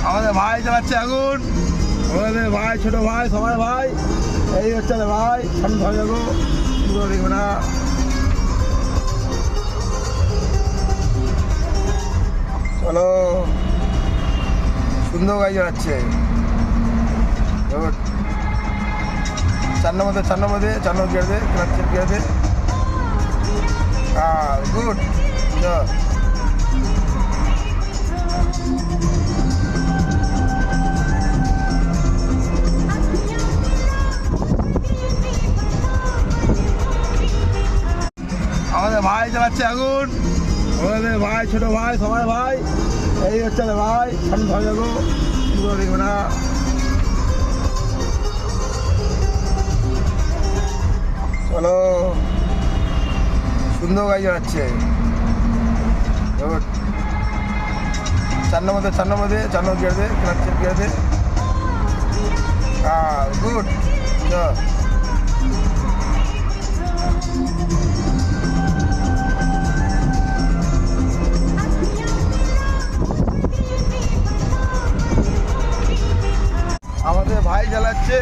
আমাদের ভাই চালাচ্ছে এখন, আমাদের ভাই ছোট ভাই সবাই ভাই, এই হচ্ছে ভাই সামনে ধরে যাবো, পুরো দেখবে না। চলো, সুন্দর গাড়ি চালাচ্ছে। 4 নম্বর দে, 4 নম্বর গিয়ার দে, ক্লাচের গিয়ার দে। গুড। আমাদের ভাই চালাচ্ছে এখন, আমাদের ভাই ছোট ভাই সবাই ভাই, এই হচ্ছে ভাই সামনে ধরে যাবো, পুরো দেখবে না। চলো, সুন্দর গাড়ি চালাচ্ছে। 4 নম্বর দে, 4 নম্বর গিয়ার দে, ক্লাচের গিয়ার দে। গুড। আমাদের ভাই চালাচ্ছে,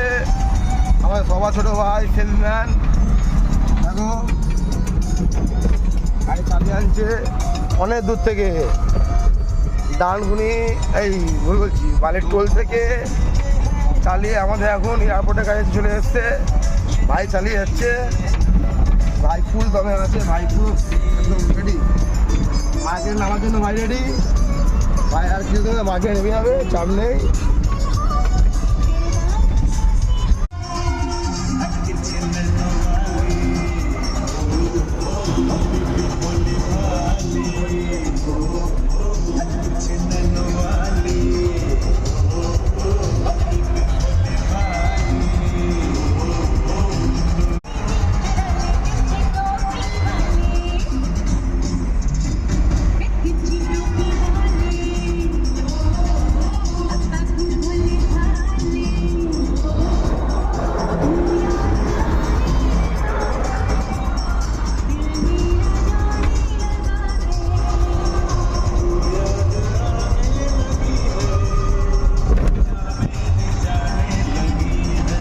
আমাদের সবার ছোট ভাই সেলসম্যান। দেখো গাড়ি চালিয়ে আনছে অনেক দূর থেকে, ডানগুনি এই বলছি বালির টোল থেকে চালিয়ে আমাদের এখন এয়ারপোর্টের কাছে চলে এসছে। ভাই চালিয়ে যাচ্ছে, ভাই ফুল দমে আছে, ভাই পুরো একদম রেডি মাকে নামার জন্য। ভাই রেডি, ভাই আর কিছু মাকে নেমে যাবে, চাপ নেই।